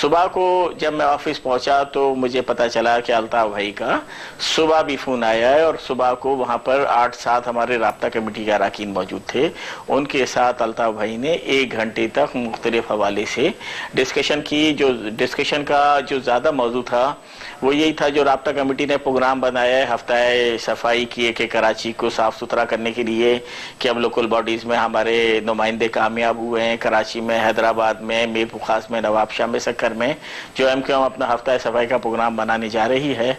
صبح کو جب میں آفس پہنچا تو مجھے پتا چلا کہ الطاف بھائی کا صبح بھی فون آیا ہے, اور صبح کو وہاں پر 8-7 ہمارے رابطہ کمیٹی کے اراکین موجود تھے. ان کے ساتھ الطاف بھائی نے 1 گھنٹے تک مختلف حوالے سے ڈسکشن کی. جو ڈسکشن کا جو زیادہ موضوع تھا وہ یہی تھا, جو رابطہ کمیٹی نے پروگرام بنایا ہے ہفتہ صفائی کیے کہ کراچی کو صاف ستھرا کرنے کے لیے, کہ اب لوکل باڈیز میں ہمارے نمائندے کامیاب ہوئے ہیں, کراچی میں, حیدرآباد میں, میر خاص میں, نواب شاہ میں, سکر میں, جو ایم کیو ایم اپنا ہفتہ صفائی کا پروگرام بنانے جا رہی ہے,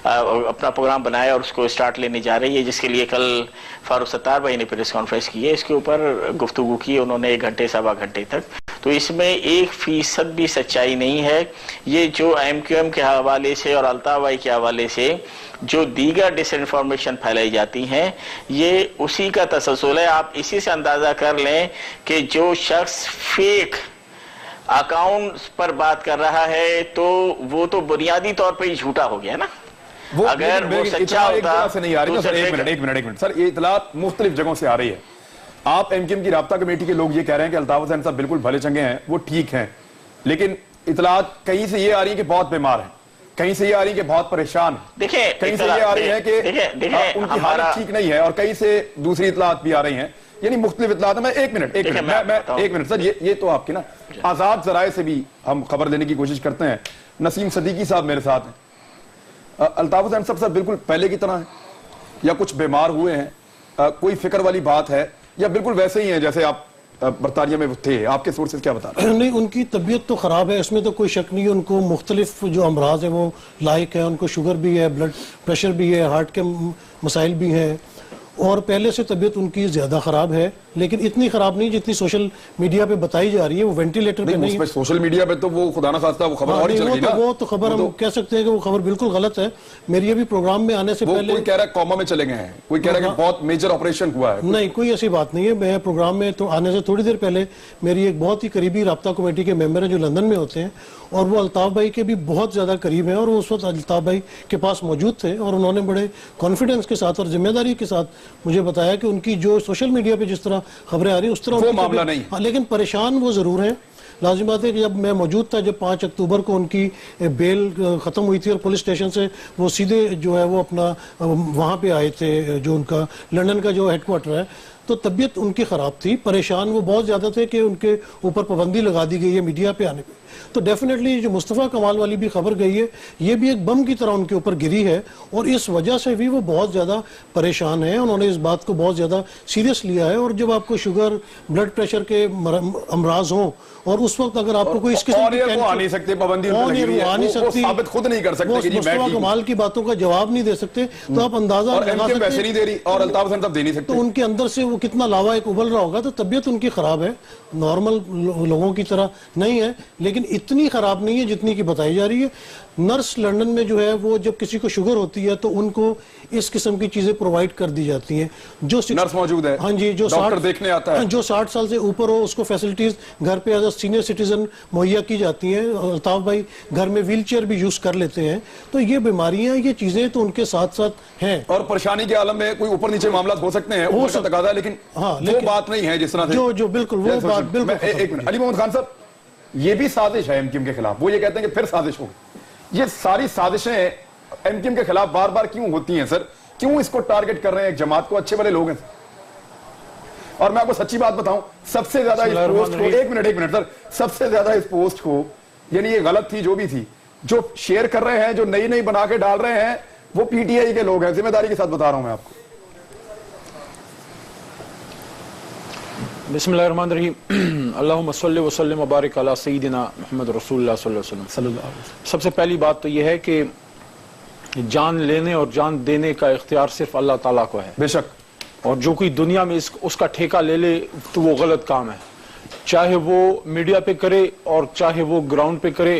اپنا پروگرام بنایا اور اس کو سٹارٹ لینے جا رہی ہے, جس کے لیے کل فاروق ستار بھائی نے پریس کانفرنس کی ہے. اس کے اوپر گفتگو کی انہوں نے 1 گھنٹے 1.25 گھنٹے تک. تو اس میں 1% بھی سچائی نہیں ہے. یہ جو ایم کیو ایم کے حوالے سے اور الطاف بھائی کے حوالے سے جو دیگر ڈس انفارمیشن پھیلائی جاتی ہیں, یہ اسی کا تسلسل ہے. آپ اسی سے اندازہ کر لیں کہ جو شخص فیک اکاؤنٹس پر بات کر رہا ہے تو وہ تو بنیادی طور پہ ہی جھوٹا ہو گیا نا. اگر وہ سچا ہوتا سے نہیں آ رہی. ایک منٹ سر, یہ اطلاعات مختلف جگہوں سے آ رہی ہے. آپ ایم کیو ایم کی رابطہ کمیٹی کے لوگ یہ کہہ رہے ہیں کہ الطاف حسین صاحب بالکل بھلے چنگے ہیں, وہ ٹھیک ہیں, لیکن اطلاعات کہیں سے یہ آ رہی ہے کہ بہت بیمار ہیں, کہیں سے یہ آ رہی ہے کہ بہت پریشان ہیں, دیکھیں کہیں سے یہ آ رہی ہے کہ ان کی حالت ٹھیک نہیں ہے, اور کہیں سے دوسری اطلاعات بھی آ رہی ہیں. یعنی مختلف اطلاعات. میں ایک منٹ سر, یہ تو آپ کی نا آزاد ذرائع سے بھی ہم خبر لینے کی کوشش کرتے ہیں. نسیم صدیقی صاحب میرے ساتھ ہیں. الطاف حسین صاحب بالکل پہلے کی طرح ہیں یا کچھ بیمار ہوئے ہیں, کوئی فکر والی بات ہے, یا بالکل ویسے ہی ہیں جیسے آپ برطانیہ میں تھے؟ آپ کے سورسز کیا بتا رہے ہیں؟ نہیں, ان کی طبیعت تو خراب ہے, اس میں تو کوئی شک نہیں ہے. ان کو مختلف جو امراض ہیں وہ لاحق ہیں. ان کو شوگر بھی ہے, بلڈ پریشر بھی ہے, ہارٹ کے مسائل بھی ہیں, اور پہلے سے طبیعت ان کی زیادہ خراب ہے, لیکن اتنی خراب نہیں جتنی سوشل میڈیا پہ بتائی جا رہی ہے. وہ وینٹیلیٹر پہ نہیں ہے. سوشل میڈیا پہ تو وہ خدا نہ خواستہ وہ خبر اور ہی چل گئی نا. وہ تو خبر ہم کہہ سکتے ہیں کہ وہ خبر بالکل غلط ہے. میری ابھی پروگرام میں آنے سے پہلے کوئی کہہ رہا ہے کوما میں چلے گئے ہیں, کوئی کہہ رہا ہے کہ بہت میجر آپریشن ہوا ہے. نہیں, کوئی ایسی بات نہیں ہے. میں پروگرام میں تو آنے سے تھوڑی دیر پہلے میری ایک بہت ہی قریبی رابطہ کمیٹی کے ممبر ہیں جو لندن میں ہوتے ہیں, اور وہ الطاف بھائی کے بھی بہت زیادہ قریب ہیں, اور وہ اس وقت الطاف بھائی کے پاس موجود تھے, اور انہوں نے بڑے کانفیڈنس کے ساتھ اور ذمہ داری کے ساتھ مجھے بتایا کہ ان کی جو سوشل میڈیا پہ جس طرح خبریں آ رہی ہیں اس طرح وہ معاملہ نہیں, لیکن پریشان وہ ضرور ہیں. لازم بات ہے کہ جب میں موجود تھا, جب 5 اکتوبر کو ان کی بیل ختم ہوئی تھی اور پولیس اسٹیشن سے وہ سیدھے جو ہے وہ اپنا وہاں پہ آئے تھے, جو ان کا لندن کا جو ہیڈ کوارٹر ہے, تو طبیعت ان کی خراب تھی, پریشان وہ بہت زیادہ تھے کہ ان کے اوپر پابندی لگا دی گئی ہے میڈیا پہ آنے پہ. تو ڈیفینیٹلی جو مصطفیٰ کمال والی بھی خبر گئی ہے, یہ بھی ایک بم کی طرح ان کے اوپر گری ہے, اور اس وجہ سے بھی وہ بہت زیادہ پریشان ہیں. انہوں نے اس بات کو بہت زیادہ سیریس لیا ہے, اور جب آپ کو شوگر بلڈ پریشر کے امراض ہوں, اور اس وقت اگر آپ کو کوئی اس قسم کی آ نہیں سکتے, پابندی ثابت خود نہیں کر سکتے, مصطفیٰ کمال کی باتوں کا جواب نہیں دے سکتے, تو آپ اندازہ لگا سکتے, اور الطاف حسین صاحب دے نہیں سکتے. تو ان کے اندر سے وہ کتنا لاوا ایک ابل رہا ہوگا. تو طبیعت ان کی خراب ہے, نارمل لوگوں کی طرح نہیں ہے, لیکن اتنی خراب نہیں ہے جتنی کی بتائی جا رہی ہے. نرس لندن میں جو ہے وہ جب کسی کو شوگر ہوتی ہے تو ان کو اس قسم کی چیزیں پرووائڈ کر دی جاتی ہیں. جو نرس موجود ہے, ہاں جی, جو ڈاکٹر دیکھنے آتا ہے, جو 60 سال سے اوپر ہو, اس کو فیسلٹیز گھر پہ ایز اے سینئر سٹیزن مہیا کی جاتی ہیں. الطاف بھائی گھر میں ویل چیئر بھی یوز کر لیتے ہیں. تو یہ بیماریاں, یہ چیزیں تو ان کے ساتھ ساتھ ہیں, اور پریشانی کے عالم میں کوئی اوپر نیچے معاملات ہو سکتے ہیں, وہ تقاضا, لیکن وہ بات نہیں ہے جس طرح جو بالکل وہ بات بالکل. ایک منٹ, علی محمد خان صاحب, یہ بھی سازش ہے ایم کیو ایم کے خلاف. وہ یہ کہتے ہیں کہ پھر سازش ہوگی. یہ ساری سازشیں ایم کیو ایم کے خلاف بار بار کیوں ہوتی ہیں سر؟ کیوں اس کو ٹارگٹ کر رہے ہیں؟ ایک جماعت کو, اچھے والے لوگ ہیں. اور میں آپ کو سچی بات بتاؤں, سب سے زیادہ اس پوسٹ کو, ایک منٹ سر, سب سے زیادہ اس پوسٹ کو, یعنی یہ غلط تھی جو بھی تھی, جو شیئر کر رہے ہیں, جو نئی بنا کے ڈال رہے ہیں, وہ پی ٹی آئی کے لوگ ہیں. ذمہ داری کے ساتھ بتا رہا ہوں میں آپ کو. بسم اللہ الرحمن الرحیم. اللہم صلی وسلم وبارک علی سیدنا محمد رسول اللہ صلی اللہ علیہ وسلم. سب سے پہلی بات تو یہ ہے کہ جان لینے اور جان دینے کا اختیار صرف اللہ تعالیٰ کو ہے. بے شک. اور جو کوئی دنیا میں اس کا ٹھیکہ لے لے تو وہ غلط کام ہے, چاہے وہ میڈیا پہ کرے اور چاہے وہ گراؤنڈ پہ کرے,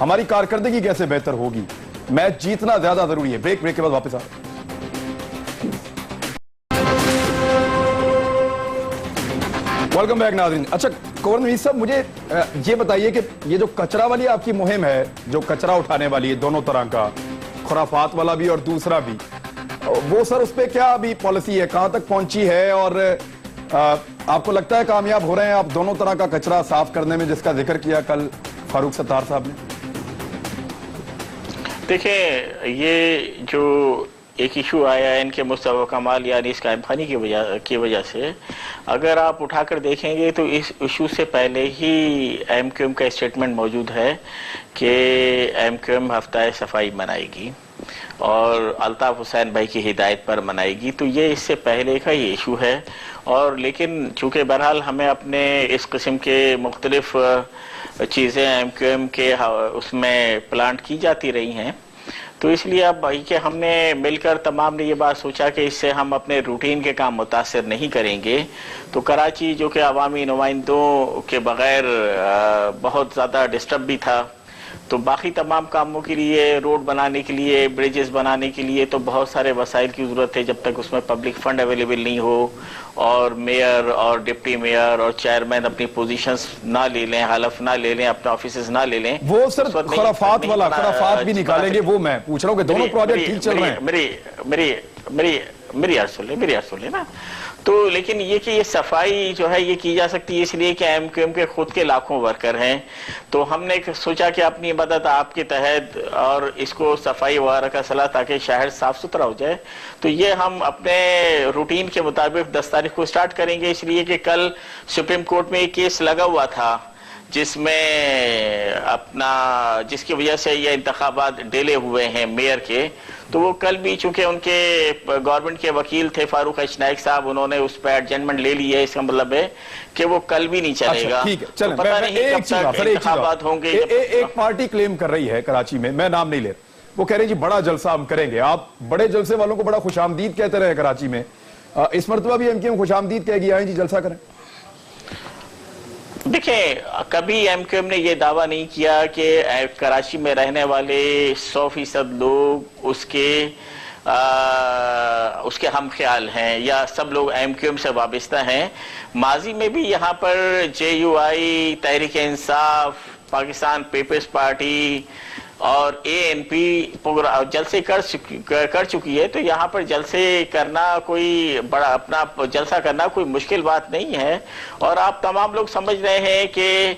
ہماری کارکردگی کیسے بہتر ہوگی. میچ جیتنا زیادہ ضروری ہے. بریک کے بعد واپس آ رہے ہیں. ویلکم بیک ناظرین. اچھا قمر نویس صاحب, مجھے یہ بتائیے کہ یہ جو کچرا والی آپ کی مہم ہے, جو کچرا اٹھانے والی ہے دونوں طرح کا, خرافات والا بھی اور دوسرا بھی, وہ سر اس پہ کیا ابھی پالیسی ہے, کہاں تک پہنچی ہے, اور آپ کو لگتا ہے کامیاب ہو رہے ہیں آپ دونوں طرح کا کچرا صاف کرنے میں, جس کا ذکر کیا کل فاروق ستار صاحب نے؟ دیکھیں, یہ جو ایک ایشو آیا ہے ان کے مصطفیٰ کمال یعنی اس قائم خانی کی وجہ سے, اگر آپ اٹھا کر دیکھیں گے تو اس ایشو سے پہلے ہی ایم کیو ایم کا اسٹیٹمنٹ موجود ہے کہ ایم کیو ایم ہفتہ صفائی منائے گی اور الطاف حسین بھائی کی ہدایت پر منائے گی. تو یہ اس سے پہلے کا ہی ایشو ہے. اور لیکن چونکہ بہرحال ہمیں اپنے اس قسم کے مختلف چیزیں ایم کیو ایم کے اس میں پلانٹ کی جاتی رہی ہیں, تو اس لیے اب بھائی کہ ہم نے مل کر تمام نے یہ بات سوچا کہ اس سے ہم اپنے روٹین کے کام متاثر نہیں کریں گے. تو کراچی جو کہ عوامی نمائندوں کے بغیر بہت زیادہ ڈسٹرب بھی تھا, تو باقی تمام کاموں کے لیے, روڈ بنانے کے لیے, بریجز بنانے کے لیے تو بہت سارے وسائل کی ضرورت ہے. جب تک اس میں پبلک فنڈ اویلیبل نہیں ہو اور میئر اور ڈپٹی میئر اور چیئرمین اپنی پوزیشنز نہ لے لیں, حلف نہ لے لیں, اپنے آفیسز نہ لے لیں, وہ سر خرافات والا خرافات بھی نکالیں گے. وہ میں پوچھ رہا ہوں کہ دونوں پروجیکٹ ٹھیک چل رہے ہیں. میری عرض سن لیں نا. تو لیکن یہ کہ یہ صفائی جو ہے یہ کی جا سکتی ہے اس لیے کہ ایم کیو ایم کے خود کے لاکھوں ورکر ہیں, تو ہم نے سوچا کہ اپنی مدد آپ کے تحت اور اس کو صفائی وغیرہ کا صلاح تاکہ شہر صاف ستھرا ہو جائے, تو یہ ہم اپنے روٹین کے مطابق 10 تاریخ کو سٹارٹ کریں گے. اس لیے کہ کل سپریم کورٹ میں ایک کیس لگا ہوا تھا جس میں جس کی وجہ سے یہ انتخابات ڈیلے ہوئے ہیں میئر کے, تو وہ کل بھی چونکہ ان کے گورنمنٹ کے وکیل تھے فاروق ایچ نائک صاحب, انہوں نے اس پہ ایڈجنمنٹ لے لی ہے. اس کا مطلب ہے کہ وہ کل بھی نہیں چلے گا. ٹھیک ہے, چلیں پتہ نہیں کب تک انتخابات ہوں گے. ایک پارٹی کلیم کر رہی ہے کراچی میں نام نہیں لے, وہ کہہ رہے ہیں جی بڑا جلسہ ہم کریں گے. آپ بڑے جلسے والوں کو بڑا خوش آمدید کہتے رہے کراچی میں, اس مرتبہ بھی ایم کیو ایم خوش آمدید کہے گی آئیں جی جلسہ کریں. دیکھیں, کبھی ایم کیو ایم نے یہ دعویٰ نہیں کیا کہ کراچی میں رہنے والے 100% لوگ اس کے ہم خیال ہیں یا سب لوگ ایم کیو ایم سے وابستہ ہیں. ماضی میں بھی یہاں پر جے you I, Tehreek Insaf, Pakistan Peoples party اور اے این پی جلسے کر چکی ہے, تو یہاں پر جلسے کرنا کوئی بڑا اپنا جلسہ کرنا کوئی مشکل بات نہیں ہے. اور آپ تمام لوگ سمجھ رہے ہیں کہ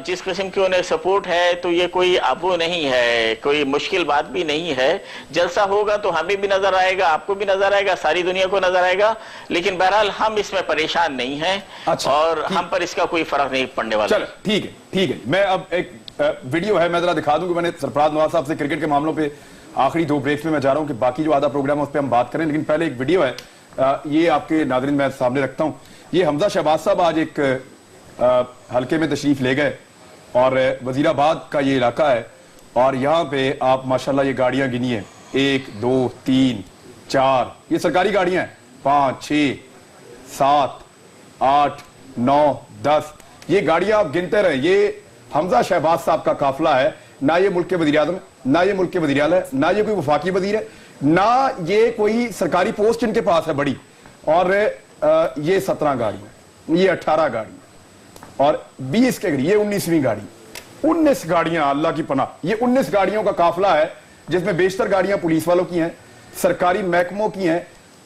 جس قسم کی انہیں سپورٹ ہے تو یہ کوئی ابو نہیں ہے, کوئی مشکل بات بھی نہیں ہے. جلسہ ہوگا تو ہمیں بھی نظر آئے گا, آپ کو بھی نظر آئے گا, ساری دنیا کو نظر آئے گا, لیکن بہرحال ہم اس میں پریشان نہیں ہیں اور ہم پر اس کا کوئی فرق نہیں پڑنے والا. ٹھیک ہے. میں اب ایک ویڈیو ہے, میں ذرا دکھا دوں کہ میں نے سرفراز نواز صاحب سے کرکٹ کے معاملوں پہ آخری 2 بریکس میں جا رہا ہوں کہ باقی جو آدھا پروگرام ہے اس پہ ہم بات کریں, لیکن پہلے ایک ویڈیو ہے, یہ آپ کے ناظرین میں سامنے رکھتا ہوں. یہ حمزہ شہباز صاحب آج ایک حلقے میں تشریف لے گئے اور وزیر آباد کا یہ علاقہ ہے, اور یہاں پہ آپ ماشاءاللہ یہ گاڑیاں گنی ہیں, 1 2 3 4, یہ سرکاری گاڑیاں ہیں, 5 6 7 8 9 10, یہ گاڑیاں آپ گنتے رہیں. یہ حمزہ شہباز صاحب کا قافلہ ہے, نہ یہ ملک کے وزیر اعظم, نہ یہ ملک کے وزیر اعلیٰ ہے, نہ یہ کوئی وفاقی وزیر ہے, نہ یہ کوئی سرکاری پوسٹ ان کے پاس ہے بڑی. اور یہ 17 گاڑیاں, یہ 18 گاڑیاں اور 20 کے یہ 19ویں گاڑی, 19 گاڑیاں, اللہ کی پناہ. یہ 19 گاڑیوں کا قافلہ ہے جس میں بیشتر گاڑیاں پولیس والوں کی ہیں, سرکاری محکموں کی ہیں,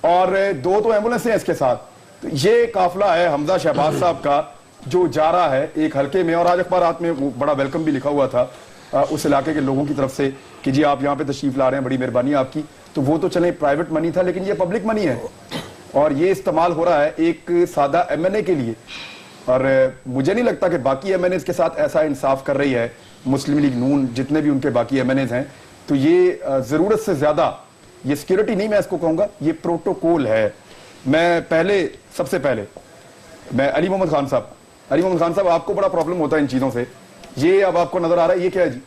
اور 2 تو ایمبولینس ہیں اس کے ساتھ. تو یہ قافلہ ہے حمزہ شہباز صاحب کا جو جا رہا ہے ایک حلقے میں. اور آج اخبارات میں بڑا ویلکم بھی لکھا ہوا تھا اس علاقے کے لوگوں کی طرف سے کہ جی آپ یہاں پہ تشریف لا رہے ہیں, بڑی مہربانی آپ کی. تو وہ تو چلیں پرائیویٹ منی تھا, لیکن یہ پبلک منی ہے اور یہ استعمال ہو رہا ہے ایک سادہ ایم این اے کے لیے. اور مجھے نہیں لگتا کہ باقی ایم این ایز کے ساتھ ایسا انصاف کر رہی ہے مسلم لیگ نون, جتنے بھی ان کے باقی ایم این ایز ہیں. تو یہ ضرورت سے زیادہ, یہ سیکیورٹی نہیں میں اس کو کہوں گا, یہ پروٹوکول ہے. میں سب سے پہلے میں علی محمد خان صاحب, آپ کو بڑا پرابلم ہوتا ہے ان چیزوں سے, یہ اب آپ کو نظر آ رہا ہے, یہ کیا ہے جی؟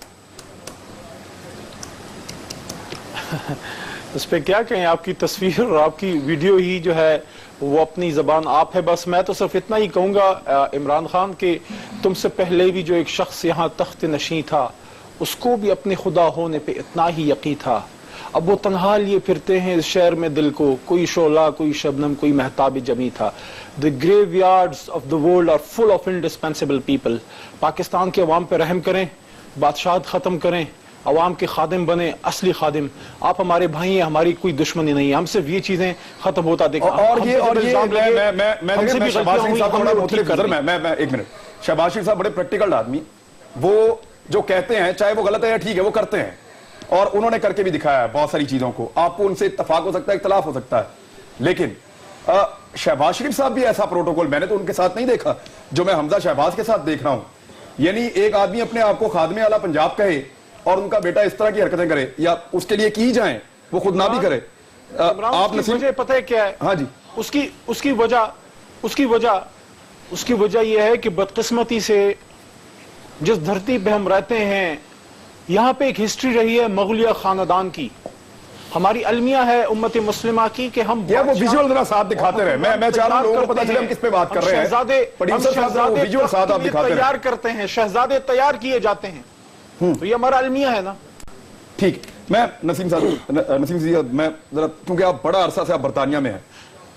اس پہ کیا کہیں, آپ کی تصویر اور آپ کی ویڈیو ہی جو ہے وہ اپنی زبان آپ ہے. بس میں تو صرف اتنا ہی کہوں گا عمران خان کہ تم سے پہلے بھی جو ایک شخص یہاں تخت نشین تھا اس کو بھی اپنے خدا ہونے پہ اتنا ہی یقین تھا. اب وہ تنہا لیے پھرتے ہیں اس شہر میں دل کو, کوئی شعلہ کوئی شبنم کوئی مہتاب جمی تھا. The graveyards of the world are full of indispensable people. Pakistan کے عوام پہ رحم کریں, بادشاہت ختم کریں, عوام کے خادم بنے, اصلی خادم. آپ ہمارے بھائی ہیں, ہماری کوئی دشمنی نہیں ہے, ہم صرف یہ چیزیں ختم ہوتا دیکھا. اور یہ ایک منٹ, شہباز شریف صاحب بڑے پریکٹیکل آدمی, وہ جو کہتے ہیں چاہے وہ غلط ہے یا ٹھیک ہے, وہ کرتے ہیں, اور انہوں نے کر کے بھی دکھایا ہے بہت ساری چیزوں کو. آپ کو ان سے اتفاق ہو سکتا ہے, اختلاف ہو سکتا ہے, لیکن شہباز شریف صاحب بھی ایسا پروٹوکول میں نے تو ان کے ساتھ نہیں دیکھا جو میں حمزہ شہباز کے ساتھ دیکھ رہا ہوں. یعنی ایک آدمی اپنے آپ کو خادم اعلیٰ پنجاب کہے اور ان کا بیٹا اس طرح کی حرکتیں کرے, یا اس کے لیے کی جائیں, وہ خود نہ بھی کرے. آپ مجھے پتہ ہے کیا ہے, ہاں جی, اس کی وجہ یہ ہے کہ بدقسمتی سے جس دھرتی پہ ہم رہتے ہیں یہاں پہ ایک ہسٹری رہی ہے مغلیہ خاندان کی. ہماری المیہ ہے امت مسلمہ کی کہ ہم وہ ویژول ذرا ساتھ دکھاتے رہے. میں چاہ رہا ہوں لوگوں کو پتہ چلے ہم کس پہ بات کر رہے ہیں. تیار کرتے ہیں, شہزادے تیار کیے جاتے ہیں, تو یہ ہمارا المیہ ہے نا. ٹھیک, میں نسیم صاحب میں ذرا, کیونکہ آپ بڑا عرصہ سے آپ برطانیہ میں ہیں,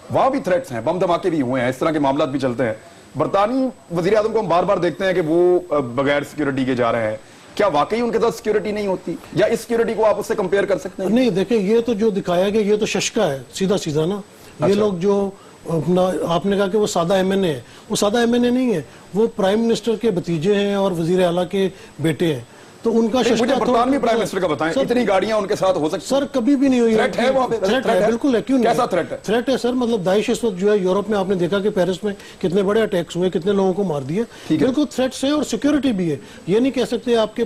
وہاں بھی تھریٹس ہیں, بم دھماکے بھی ہوئے ہیں, اس طرح کے معاملات بھی چلتے ہیں. برطانوی وزیر اعظم کو ہم بار بار دیکھتے ہیں کہ وہ بغیر سیکیورٹی کے جا رہے ہیں. کیا واقعی ان کے ساتھ سیکیورٹی نہیں ہوتی, یا اس سیکیورٹی کو آپ اس سے کمپیئر کر سکتے ہیں؟ نہیں دیکھیں, یہ تو جو دکھایا گیا یہ تو ششکا ہے, سیدھا نا. یہ لوگ جو آپ نے کہا کہ وہ سادہ ایم این اے ہے, وہ سادہ ایم این اے نہیں ہے, وہ پرائم منسٹر کے بھتیجے ہیں اور وزیر اعلیٰ کے بیٹے ہیں. تو ان کا مجھے برطانوی پرائم منسٹر کا بتائیں, اتنی گاڑیاں ان کے ساتھ ہو سکتی؟ سر کبھی بھی نہیں ہوئی. تھریٹ ہے وہاں پہ؟ تھریٹ ہے, بالکل ہے. کیوں نہیں؟ کیسا تھریٹ ہے؟ تھریٹ ہے سر, مطلب داعش اس وقت جو ہے یورپ میں آپ نے دیکھا کہ پیرس میں کتنے بڑے اٹیکس ہوئے, کتنے لوگوں کو مار دیا. بالکل تھریٹس ہے, اور سیکیورٹی بھی ہے. یہ نہیں کہہ سکتے آپ کے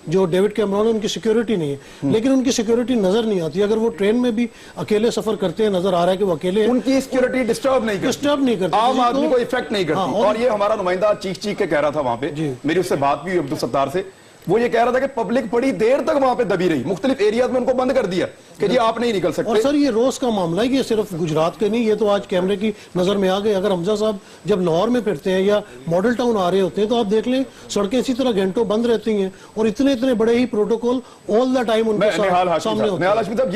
جو ڈیوڈ کیمرون ان کی سیکیورٹی نہیں ہے, لیکن ان کی سیکیورٹی نظر نہیں آتی. اگر وہ ٹرین میں بھی اکیلے سفر کرتے ہیں, نظر آ رہا ہے کہ وہ اکیلے ہیں, ان کی سیکیورٹی ڈسٹرب نہیں کرتی, عام آدمی کو افیکٹ نہیں کرتی. اور یہ ہمارا نمائندہ چیخ کے کہہ رہا تھا وہاں پہ, میری اس سے بات بھی ہوئی عبدالستار سے, وہ یہ کہہ رہا تھا کہ پبلک بڑی دیر تک وہاں پہ دبی رہی, مختلف ایریاز میں ان کو بند کر دیا کہ جی آپ نہیں نکل سکتے. اور سر یہ روز کا معاملہ ہے, یہ صرف گجرات کے نہیں, یہ تو آج کیمرے کی نظر میں آ گئے. اگر حمزہ صاحب جب لاہور میں پھرتے ہیں یا ماڈل ٹاؤن آ رہے ہوتے ہیں تو آپ دیکھ لیں سڑکیں اسی طرح گھنٹوں بند رہتی ہیں, اور اتنے بڑے ہی پروٹوکول آل دا ٹائم ان کے سامنے ہوتے ہیں. نہال ہاشمی صاحب,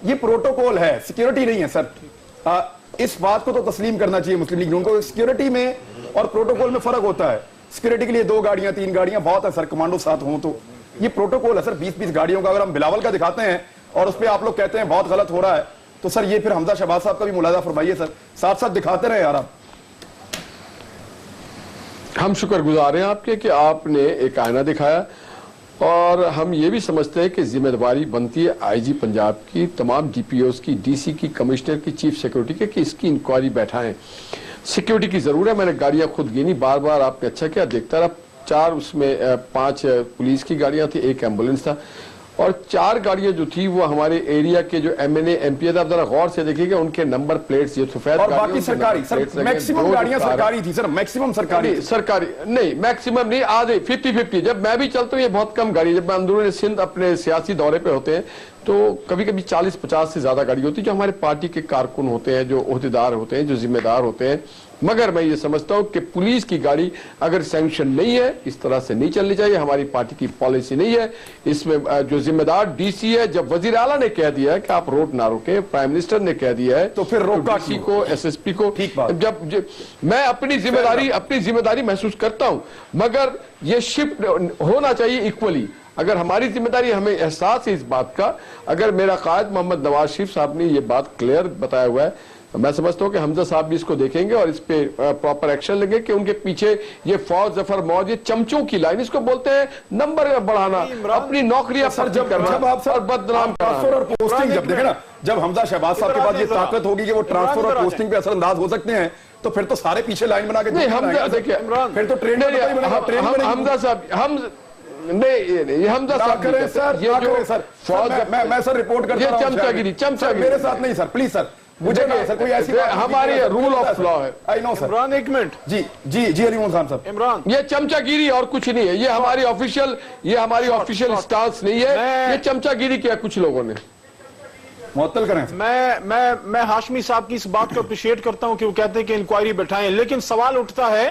یہ پروٹوکول ہے, سیکیورٹی نہیں ہے سر. اس بات کو تو تسلیم کرنا چاہیے مسلم لیگ نون کو. سیکیورٹی میں اور پروٹوکول میں فرق ہوتا ہے. سیکیورٹی کے لیے 2 گاڑیاں 3 گاڑیاں بہت ہے سر, کمانڈو ساتھ ہوں تو. یہ پروٹوکول ہے سر 20 گاڑیوں کا. اگر ہم بلاول کا دکھاتے ہیں اور اس پہ آپ لوگ کہتے ہیں بہت غلط ہو رہا ہے, تو سر یہ پھر حمزہ شہباز صاحب کا بھی ملاحظہ فرمائیے سر, ساتھ دکھاتے رہے یار آپ. ہم شکر گزار ہیں آپ کے کہ آپ نے ایک آئینہ دکھایا, اور ہم یہ بھی سمجھتے ہیں کہ ذمہ داری بنتی ہے آئی جی پنجاب کی, تمام ڈی پی اوز کی, ڈی سی کی, کمشنر کی, چیف سیکورٹی کے, کہ اس کی انکوائری بیٹھائیں. سیکورٹی کی ضرور ہے, میں نے گاڑیاں خود گینی, بار بار آپ نے اچھا کیا, دیکھتا رہا. 4 اس میں 5 پولیس کی گاڑیاں تھی, 1 ایمبولنس تھا, اور 4 گاڑیاں جو تھی وہ ہمارے ایریا کے جو M N A M P ہے. آپ ذرا غور سے دیکھیے کہ ان کے نمبر پلیٹس یہ سفید, اور باقی سرکاری, سر میکسیمم گاڑیاں سرکاری تھی سر, میکسیمم سرکاری نہیں, میکسیمم نہیں, آدھے 50-50. جب میں بھی چلتا ہوں یہ بہت کم گاڑی, جب میں اندرون سندھ اپنے سیاسی دورے پہ ہوتے ہیں تو کبھی 40-50 سے زیادہ گاڑی ہوتی ہے جو ہمارے پارٹی کے کارکن ہوتے ہیں, جو عہدیدار ہوتے ہیں, جو ذمہ دار ہوتے ہیں. مگر میں یہ سمجھتا ہوں کہ پولیس کی گاڑی اگر سینکشن نہیں ہے اس طرح سے نہیں چلنی چاہیے, ہماری پارٹی کی پالیسی نہیں ہے. اس میں جو ذمہ دار ڈی سی ہے, جب وزیر اعلیٰ نے کہہ دیا ہے کہ آپ روڈ نہ روکیں, پرائم منسٹر نے کہہ دیا ہے, تو پھر روکا ڈی سی کو, ایس ایس پی کو, جب میں اپنی ذمہ داری محسوس کرتا ہوں, مگر یہ شفٹ ہونا چاہیے ایکولی. اگر ہماری ذمہ داری, ہمیں احساس ہے اس بات کا, اگر میرا قائد محمد نواز شریف صاحب نے یہ بات کلیئر بتایا ہوا ہے, میں سمجھتا ہوں کہ حمزہ صاحب بھی اس کو دیکھیں گے اور اس پہ پراپر ایکشن لیں گے کہ ان کے پیچھے یہ فوج ظفر موج, یہ چمچوں کی لائن, اس کو بولتے ہیں نمبر بڑھانا, اپنی نوکریاں پرچہ کرنا اور بدنام ٹرانسفر اور پوسٹنگ. جب دیکھیں نا, جب حمزہ شہباز صاحب کے پاس یہ طاقت ہوگی کہ وہ ٹرانسفر اور پوسٹنگ پہ اثر انداز ہو سکتے ہیں, تو پھر تو سارے پیچھے لائن بنا کے پھر تو ٹرین حمزہ صاحب نہیں, حمزہ صاحب کریں سر, یہ جو سر میں سر رپورٹ کرتا ہوں, یہ چمچہ گیری میرے ساتھ نہیں سر, پلیز سر, مجھے نہیں سر کوئی ایسی ہماری رول آف لا ہے. عمران ایک منٹ, جی علی خان صاحب, عمران یہ چمچہ گیری اور کچھ نہیں ہے, یہ ہماری آفیشیل سٹانس نہیں ہے, یہ چمچہ گیری کیا کچھ لوگوں نے. معطل کریں. میں ہاشمی صاحب کی اس بات کو اپریشیٹ کرتا ہوں کہ وہ کہتے ہیں کہ انکوائری بٹھائیں, لیکن سوال اٹھتا ہے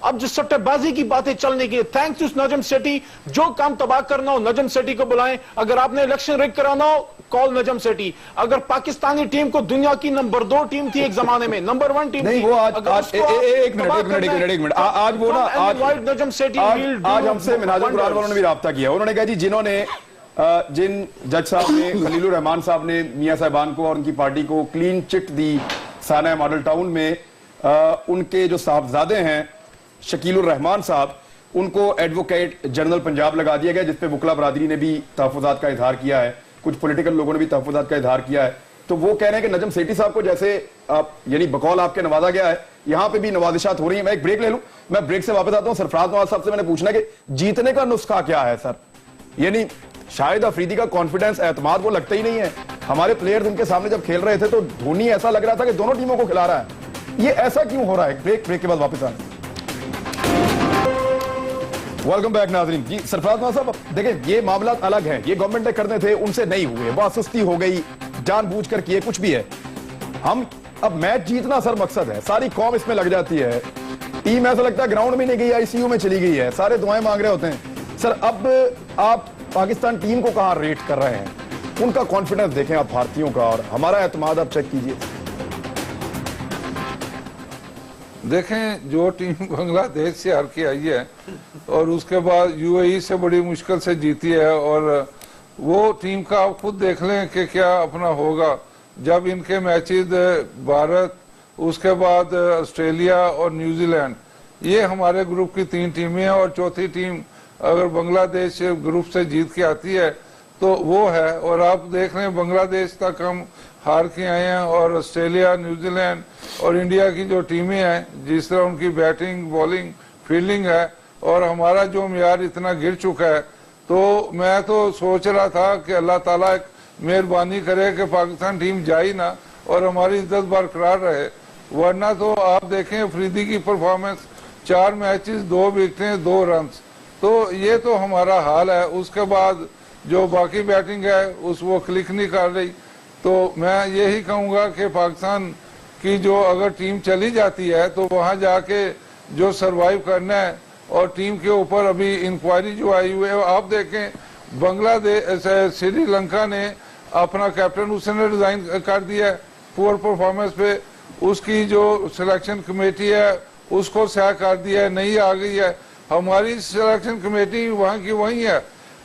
اب جو سٹے بازی کی باتیں چلنے کی، تھینکس ٹو نجم سیٹھی، جو کام تباہ کرنا ہو نجم سیٹھی کو بلائیں، اگر آپ نے الیکشن ریگ کرانا ہو کال نجم سیٹھی. اگر پاکستانی ٹیم کو دنیا کی نمبر 2 ٹیم تھی ایک زمانے میں، نمبر 1 ٹیم نہیں تھی، وہ آج ایک منٹ آج وہ نا آج ہم سے مناظر قرآن والوں نے بھی رابطہ کیا. انہوں نے کہا جی جنہوں نے جن جج صاحب نے خلیل الرحمان صاحب نے میاں صاحبان کو اور ان کی پارٹی کو کلین چٹ دی سانحہ ماڈل ٹاؤن میں، ان کے جو صاحبزادے ہیں شکیل الرحمان صاحب، ان کو ایڈوکیٹ جنرل پنجاب لگا دیا گیا، جس پہ وکلا برادری نے بھی تحفظات کا اظہار کیا ہے، کچھ پولیٹیکل لوگوں نے بھی تحفظات کا اظہار کیا ہے. تو وہ کہہ رہے ہیں کہ نجم سیٹھی صاحب کو جیسے یعنی بقول آپ کے نوازا گیا ہے، یہاں پہ بھی نوازشات ہو رہی ہیں. میں ایک بریک لے لوں، میں بریک سے واپس آتا ہوں. سرفراز نواز صاحب سے میں نے پوچھنا کہ جیتنے کا نسخہ کیا ہے سر؟ یعنی شاہد افریدی کا کانفیڈنس، اعتماد وہ لگتا ہی نہیں ہے. ہمارے پلیئرز ان کے سامنے جب کھیل رہے تھے تو دھونی ایسا لگ رہا تھا کہ دونوں ٹیموں کو کھلا رہا ہے. یہ ایسا کیوں ہو رہا ہے؟ بریک کے بعد واپس آئیں. ویلکم بیک ناظرین. جی سرفراز نواز صاحب دیکھیں، یہ معاملات الگ ہیں، یہ گورنمنٹ نے کرنے تھے، ان سے نہیں ہوئے، بہت سستی ہو گئی، جان بوجھ کر کیے، کچھ بھی ہے. ہم اب میچ جیتنا سر مقصد ہے، ساری قوم اس میں لگ جاتی ہے. ٹیم ایسا لگتا ہے گراؤنڈ میں نہیں گئی، ICU میں چلی گئی ہے، سارے دعائیں مانگ رہے ہوتے ہیں. سر اب آپ پاکستان ٹیم کو کہاں ریٹ کر رہے ہیں؟ ان کا کانفیڈنس دیکھیں آپ بھارتیوں کا، اور ہمارا اعتماد آپ چیک کیجئے. دیکھیں جو ٹیم بنگلہ دیش سے ہار کے آئی ہے اور اس کے بعد UAE سے بڑی مشکل سے جیتی ہے، اور وہ ٹیم کا آپ خود دیکھ لیں کہ کیا اپنا ہوگا جب ان کے میچز بھارت، اس کے بعد آسٹریلیا اور نیوزی لینڈ، یہ ہمارے گروپ کی 3 ٹیمیں ہیں، اور چوتھی ٹیم اگر بنگلہ دیش گروپ سے جیت کے آتی ہے تو وہ ہے. اور آپ دیکھ رہے ہیں بنگلہ دیش تک ہم ہار کے آئے ہیں، اور آسٹریلیا، نیوزی لینڈ اور انڈیا کی جو ٹیمیں ہیں جس طرح ان کی بیٹنگ، بالنگ، فیلڈنگ ہے، اور ہمارا جو معیار اتنا گر چکا ہے، تو میں تو سوچ رہا تھا کہ اللہ تعالیٰ ایک مہربانی کرے کہ پاکستان ٹیم جائے نہ اور ہماری عزت برقرار رہے. ورنہ تو آپ دیکھیں افریدی کی پرفارمنس، 4 میچز 2 وکٹیں 2 رنز، تو یہ تو ہمارا حال ہے. اس کے بعد جو باقی بیٹنگ ہے اس وہ کلک نہیں کر رہی. تو میں یہی کہوں گا کہ پاکستان کی جو اگر ٹیم چلی جاتی ہے تو وہاں جا کے جو سروائیو کرنا ہے، اور ٹیم کے اوپر ابھی انکوائری جو آئی ہوئی ہے، آپ دیکھیں بنگلہ دیش، سری لنکا نے اپنا کیپٹن اس نے ریزائن کر دیا ہے پور پرفارمنس پہ. اس کی جو سلیکشن کمیٹی ہے اس کو سیاہ کر دیا ہے، نہیں آ گئی ہے. ہماری سلیکشن کمیٹی وہاں کی وہی ہے.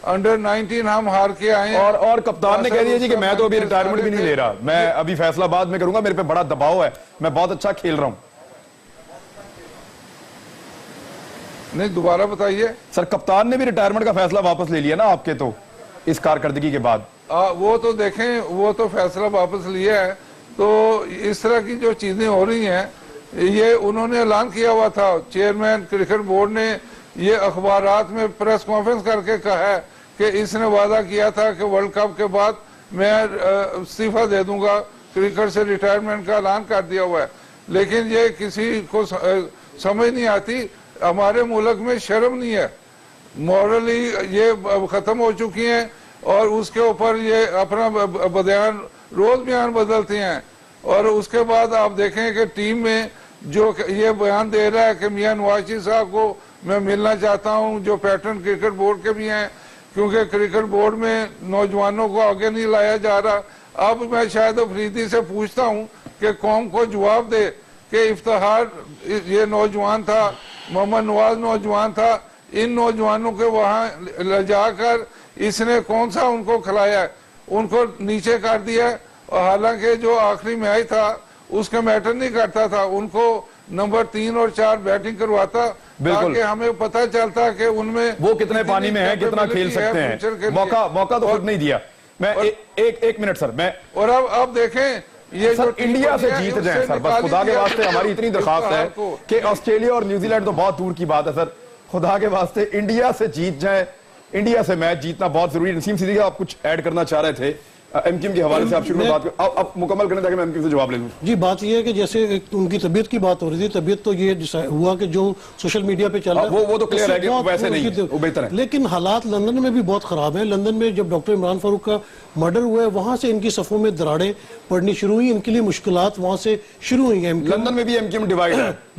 انڈر 19 ہم ہار کے آئے ہیں، اور کپتان نے کہہ دیا جی کہ میں تو ابھی ریٹائرمنٹ بھی نہیں لے رہا، میں ابھی فیصلہ بعد میں کروں گا، میرے پہ بڑا دباؤ ہے، میں بہت اچھا کھیل رہا ہوں. نہیں دوبارہ بتائیے. سر کپتان نے بھی ریٹائرمنٹ کا فیصلہ واپس لے لیا نا آپ کے، تو اس کارکردگی کے بعد وہ تو دیکھیں، وہ تو فیصلہ واپس لیا ہے. تو اس طرح کی جو چیزیں ہو رہی ہیں، یہ انہوں نے اعلان کیا ہوا تھا، چیئرمین کرکٹ بورڈ نے یہ اخبارات میں پریس کانفرنس کر کے کہا ہے کہ اس نے وعدہ کیا تھا کہ ورلڈ کپ کے بعد میں استعفیٰ دے دوں گا، کرکٹ سے ریٹائرمنٹ کا اعلان کر دیا ہوا ہے. لیکن یہ کسی کو سمجھ نہیں آتی. ہمارے ملک میں شرم نہیں ہے، مورلی یہ ختم ہو چکی ہیں، اور اس کے اوپر یہ اپنا روز بیان بدلتے ہیں. اور اس کے بعد آپ دیکھیں کہ ٹیم میں جو یہ بیان دے رہا ہے کہ میاں نواز شریف صاحب کو میں ملنا چاہتا ہوں، جو پیٹرن کرکٹ بورڈ کے بھی ہیں، کیونکہ کرکٹ بورڈ میں نوجوانوں کو آگے نہیں لایا جا رہا. اب میں شاہد افریدی سے پوچھتا ہوں کہ قوم کو جواب دے کہ افتخار یہ نوجوان تھا، محمد نواز نوجوان تھا، ان نوجوانوں کے وہاں لے جا کر اس نے کون سا ان کو کھلایا ہے؟ ان کو نیچے کر دیا ہے. اور حالانکہ جو آخری میچ تھا اس کا میٹر نہیں کرتا تھا، ان کو نمبر 3 اور 4 بیٹنگ کرواتا تاکہ ہمیں پتہ چلتا کہ ان میں وہ کتنے پانی میں ہیں، کتنا کھیل سکتے ہیں. موقع تو خود نہیں دیا. میں ایک منٹ سر، میں اور اب دیکھیں یہ سر انڈیا سے جیت جائیں سر، بس خدا کے واسطے ہماری اتنی درخواست ہے کہ آسٹریلیا اور نیوزی لینڈ تو بہت دور کی بات ہے سر، خدا کے واسطے انڈیا سے جیت جائیں. انڈیا سے میچ جیتنا بہت ضروری ہے. نسیم صدیقی آپ کچھ ایڈ کرنا چاہ رہے تھے ایم کیو ایم کے حوالے سے، آپ شروع میں بات کریں، اب مکمل کریں تاکہ میں ایم کیو ایم سے جواب لے لوں. جی بات یہ ہے کہ جیسے ان کی طبیعت کی بات ہو رہی تھی، طبیعت تو یہ ہوا کہ جو سوشل میڈیا پہ چل رہا ہے وہ تو کلیئر ہے کہ ویسے نہیں، وہ بہتر ہے. لیکن حالات لندن میں بھی بہت خراب ہیں. لندن میں جب ڈاکٹر عمران فاروق کا مرڈر ہوا ہے وہاں سے ان کی صفوں میں دراڑیں پڑنی شروع ہوئی، ان کے لیے مشکلات وہاں سے شروع ہوئی ہیں. لندن میں بھی ایم کیو ایم ڈیوائیڈ ہے.